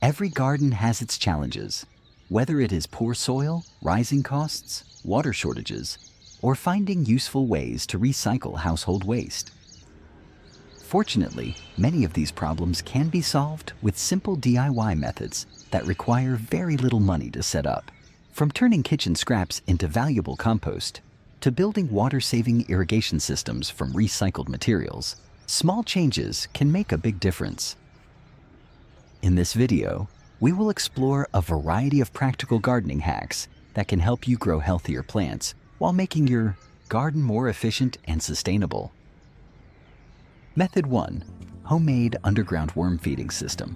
Every garden has its challenges, whether it is poor soil, rising costs, water shortages, or finding useful ways to recycle household waste. Fortunately, many of these problems can be solved with simple DIY methods that require very little money to set up. From turning kitchen scraps into valuable compost to building water-saving irrigation systems from recycled materials, small changes can make a big difference. In this video, we will explore a variety of practical gardening hacks that can help you grow healthier plants while making your garden more efficient and sustainable. Method 1. Homemade underground worm feeding system.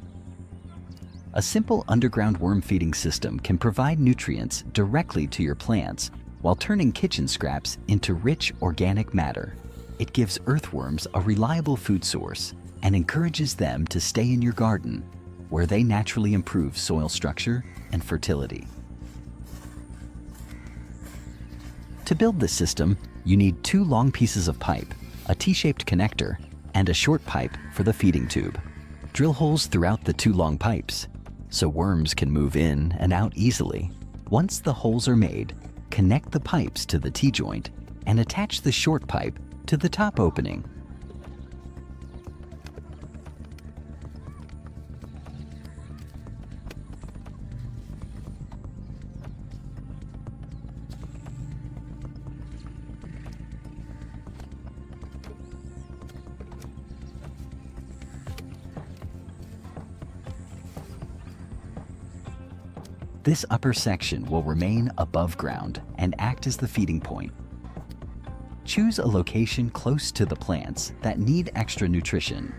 A simple underground worm feeding system can provide nutrients directly to your plants while turning kitchen scraps into rich organic matter. It gives earthworms a reliable food source and encourages them to stay in your garden, where they naturally improve soil structure and fertility. To build this system, you need 2 long pieces of pipe, a T-shaped connector, and a short pipe for the feeding tube. Drill holes throughout the 2 long pipes, so worms can move in and out easily. Once the holes are made, connect the pipes to the T-joint and attach the short pipe to the top opening. This upper section will remain above ground and act as the feeding point. Choose a location close to the plants that need extra nutrition.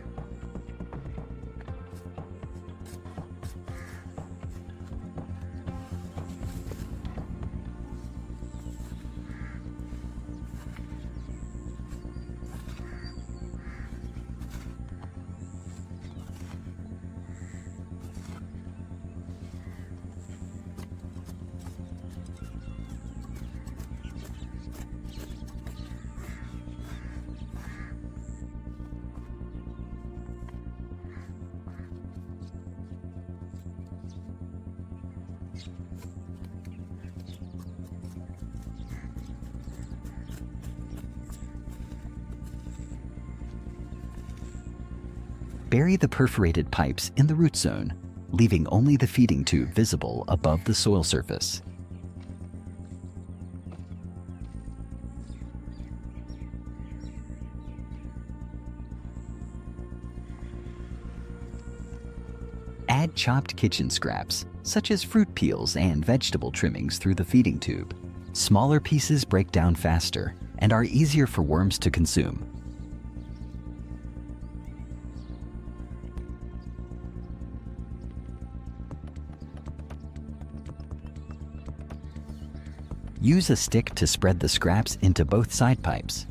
Bury the perforated pipes in the root zone, leaving only the feeding tube visible above the soil surface. Add chopped kitchen scraps, such as fruit peels and vegetable trimmings, through the feeding tube. Smaller pieces break down faster and are easier for worms to consume. Use a stick to spread the scraps into both side pipes.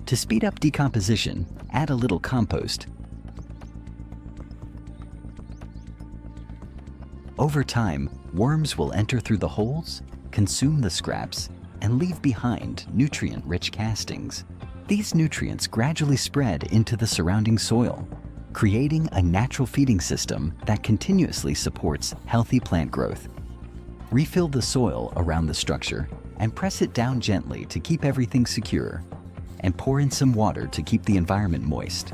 To speed up decomposition, add a little compost. Over time, worms will enter through the holes, consume the scraps, and leave behind nutrient-rich castings. These nutrients gradually spread into the surrounding soil, creating a natural feeding system that continuously supports healthy plant growth. Refill the soil around the structure and press it down gently to keep everything secure, and pour in some water to keep the environment moist.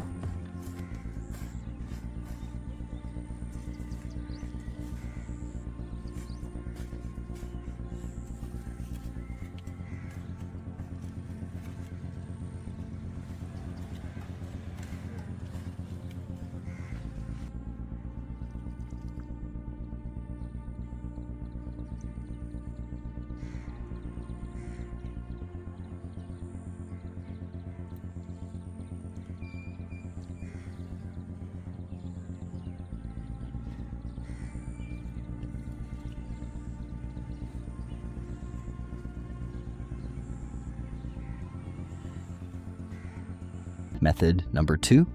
Method number 2,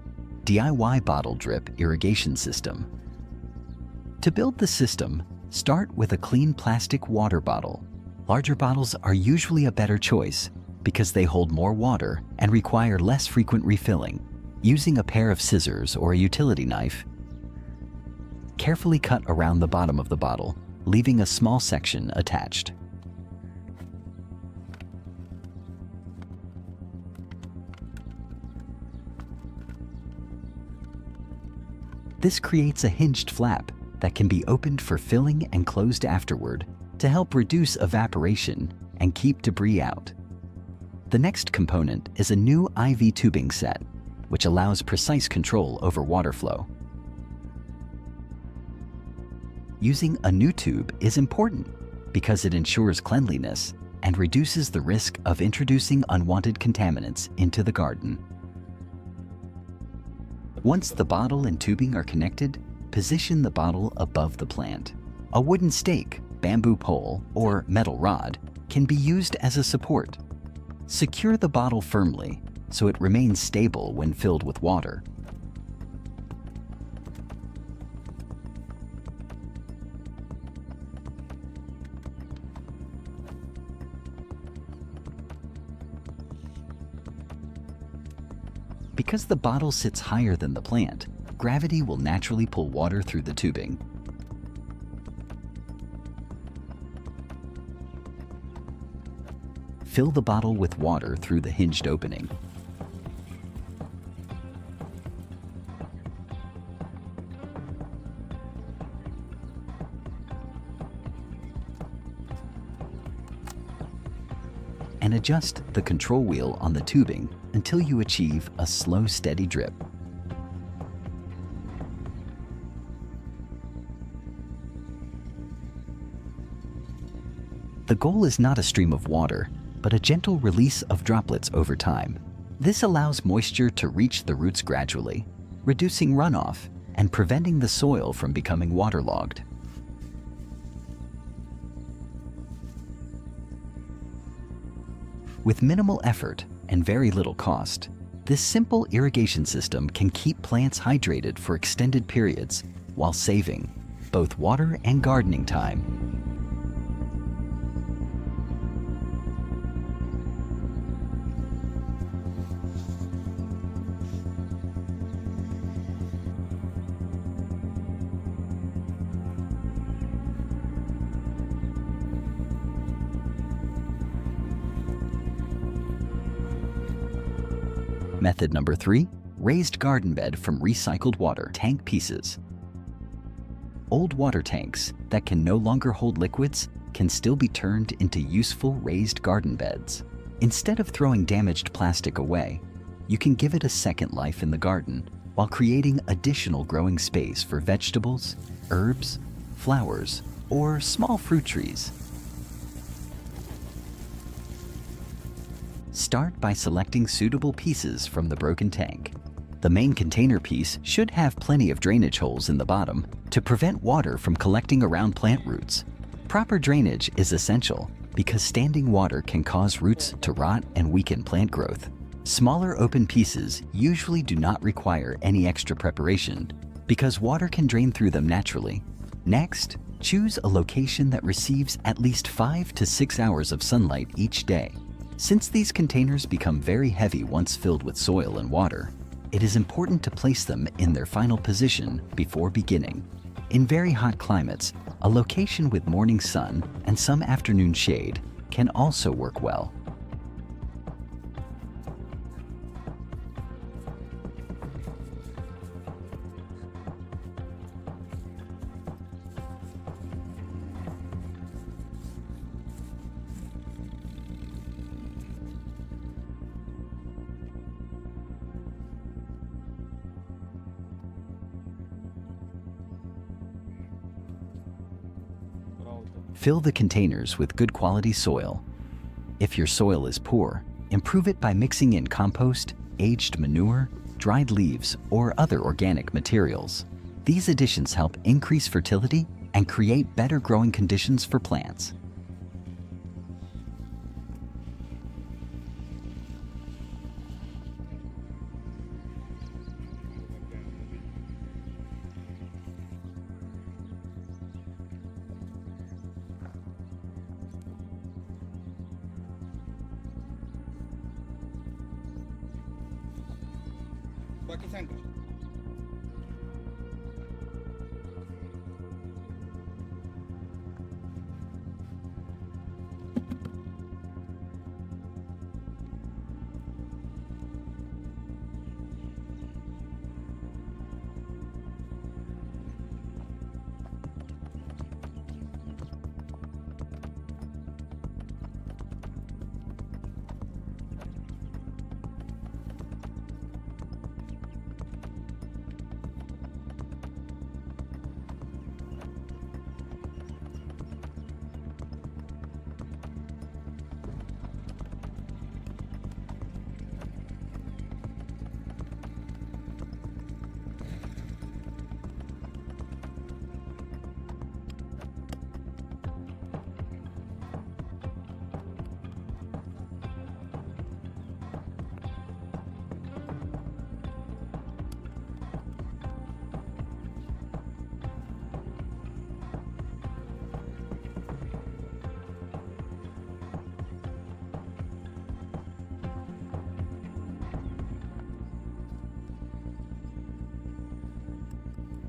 DIY bottle drip irrigation system. To build the system, Start with a clean plastic water bottle. Larger bottles are usually a better choice because they hold more water and require less frequent refilling. Using a pair of scissors or a utility knife, carefully cut around the bottom of the bottle, leaving a small section attached. This creates a hinged flap that can be opened for filling and closed afterward to help reduce evaporation and keep debris out. The next component is a new IV tubing set, which allows precise control over water flow. Using a new tube is important because it ensures cleanliness and reduces the risk of introducing unwanted contaminants into the garden. Once the bottle and tubing are connected, position the bottle above the plant. A wooden stake, bamboo pole, or metal rod can be used as a support. Secure the bottle firmly so it remains stable when filled with water. Because the bottle sits higher than the plant, gravity will naturally pull water through the tubing. Fill the bottle with water through the hinged opening. And adjust the control wheel on the tubing until you achieve a slow, steady drip. The goal is not a stream of water, but a gentle release of droplets over time. This allows moisture to reach the roots gradually, reducing runoff and preventing the soil from becoming waterlogged. With minimal effort and very little cost, this simple irrigation system can keep plants hydrated for extended periods while saving both water and gardening time. Method number 3, raised garden bed from recycled water tank pieces. Old water tanks that can no longer hold liquids can still be turned into useful raised garden beds. Instead of throwing damaged plastic away, you can give it a second life in the garden while creating additional growing space for vegetables, herbs, flowers, or small fruit trees. Start by selecting suitable pieces from the broken tank. The main container piece should have plenty of drainage holes in the bottom to prevent water from collecting around plant roots. Proper drainage is essential because standing water can cause roots to rot and weaken plant growth. Smaller open pieces usually do not require any extra preparation because water can drain through them naturally. Next, choose a location that receives at least 5 to 6 hours of sunlight each day. Since these containers become very heavy once filled with soil and water, it is important to place them in their final position before beginning. In very hot climates, a location with morning sun and some afternoon shade can also work well. Fill the containers with good quality soil. If your soil is poor, improve it by mixing in compost, aged manure, dried leaves, or other organic materials. These additions help increase fertility and create better growing conditions for plants. बाकी centre.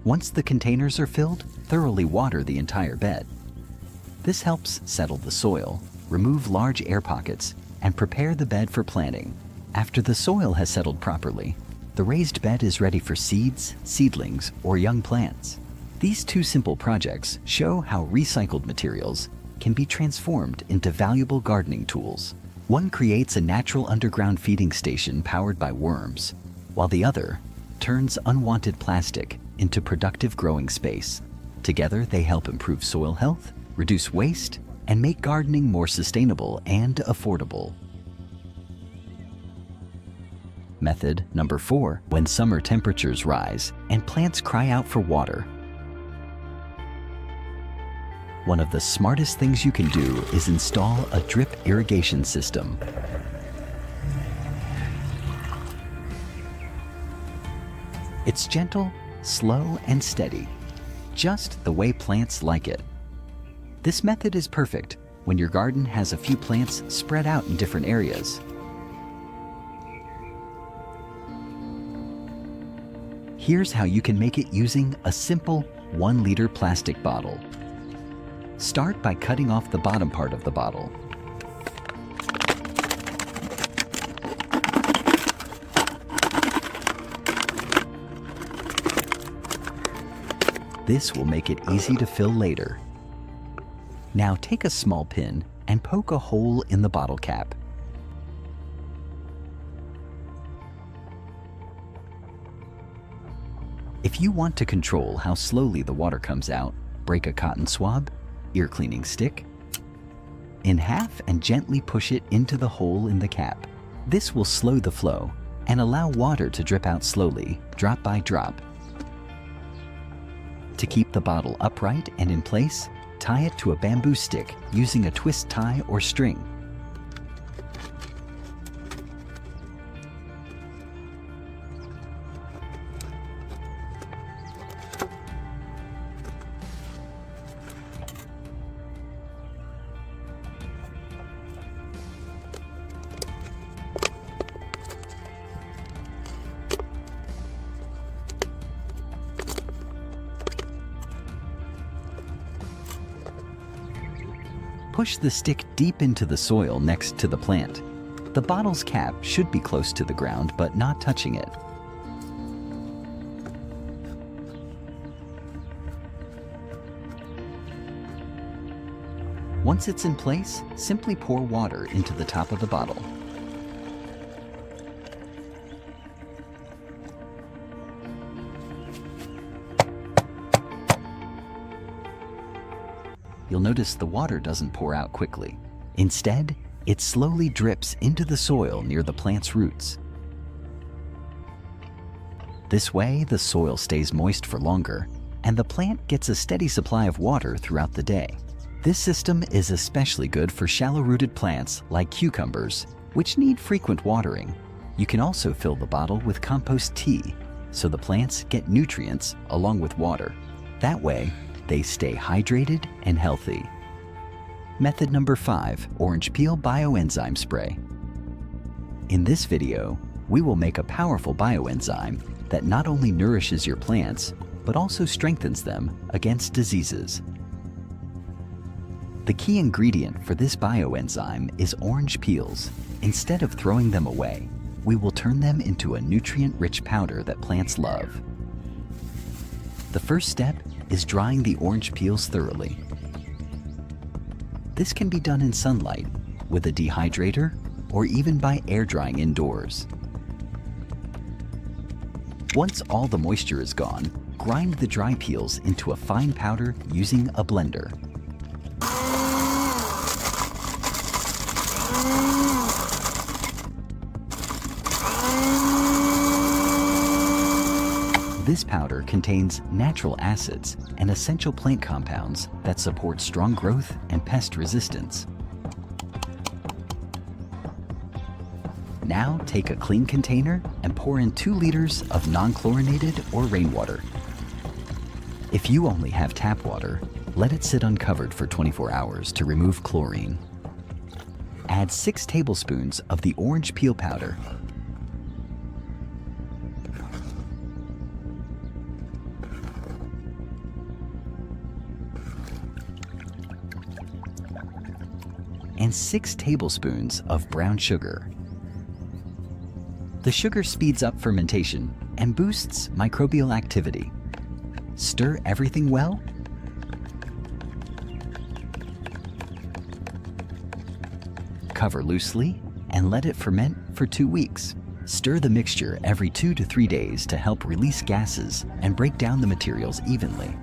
Once the containers are filled, thoroughly water the entire bed. This helps settle the soil, remove large air pockets, and prepare the bed for planting. After the soil has settled properly, the raised bed is ready for seeds, seedlings, or young plants. These two simple projects show how recycled materials can be transformed into valuable gardening tools. One creates a natural underground feeding station powered by worms, while the other turns unwanted plastic into productive growing space. Together, they help improve soil health, reduce waste, and make gardening more sustainable and affordable. Method number 4, when summer temperatures rise and plants cry out for water. One of the smartest things you can do is install a drip irrigation system. It's gentle, slow, and steady, just the way plants like it. This method is perfect when your garden has a few plants spread out in different areas. Here's how you can make it using a simple 1-liter plastic bottle. Start by cutting off the bottom part of the bottle. This will make it easy to fill later. Now take a small pin and poke a hole in the bottle cap. If you want to control how slowly the water comes out, break a cotton swab, ear cleaning stick, in half and gently push it into the hole in the cap. This will slow the flow and allow water to drip out slowly, drop by drop. To keep the bottle upright and in place, tie it to a bamboo stick using a twist tie or string. Push the stick deep into the soil next to the plant. The bottle's cap should be close to the ground but not touching it. Once it's in place, simply pour water into the top of the bottle. You'll notice the water doesn't pour out quickly. Instead, it slowly drips into the soil near the plant's roots. This way, the soil stays moist for longer, and the plant gets a steady supply of water throughout the day. This system is especially good for shallow-rooted plants like cucumbers, which need frequent watering. You can also fill the bottle with compost tea, so the plants get nutrients along with water. That way, they stay hydrated and healthy. Method number 5, orange peel bioenzyme spray. In this video, we will make a powerful bioenzyme that not only nourishes your plants, but also strengthens them against diseases. The key ingredient for this bioenzyme is orange peels. Instead of throwing them away, we will turn them into a nutrient-rich powder that plants love. The first step is drying the orange peels thoroughly. This can be done in sunlight, with a dehydrator, or even by air drying indoors. Once all the moisture is gone, grind the dry peels into a fine powder using a blender. This powder contains natural acids and essential plant compounds that support strong growth and pest resistance. Now take a clean container and pour in 2 liters of non-chlorinated or rainwater. If you only have tap water, let it sit uncovered for 24 hours to remove chlorine. Add 6 tablespoons of the orange peel powder. And 6 tablespoons of brown sugar. The sugar speeds up fermentation and boosts microbial activity. Stir everything well. Cover loosely and let it ferment for 2 weeks. Stir the mixture every 2 to 3 days to help release gases and break down the materials evenly.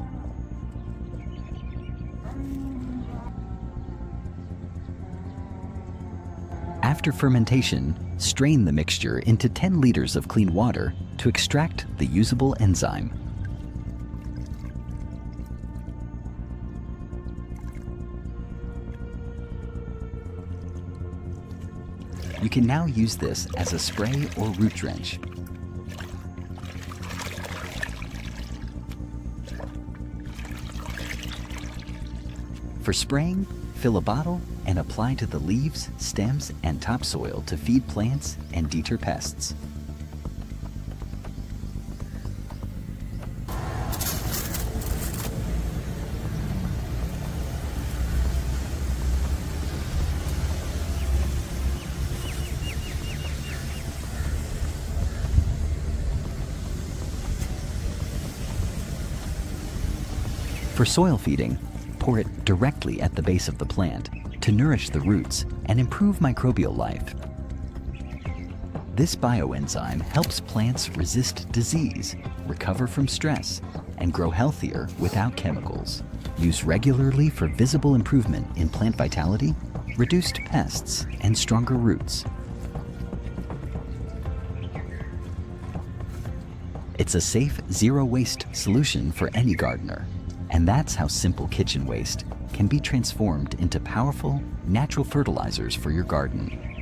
After fermentation, strain the mixture into 10 liters of clean water to extract the usable enzyme. You can now use this as a spray or root drench. For spraying, fill a bottle and apply to the leaves, stems, and topsoil to feed plants and deter pests. For soil feeding, pour it directly at the base of the plant to nourish the roots and improve microbial life. This bioenzyme helps plants resist disease, recover from stress, and grow healthier without chemicals. Use regularly for visible improvement in plant vitality, reduced pests, and stronger roots. It's a safe, zero-waste solution for any gardener. And that's how simple kitchen waste can be transformed into powerful, natural fertilizers for your garden.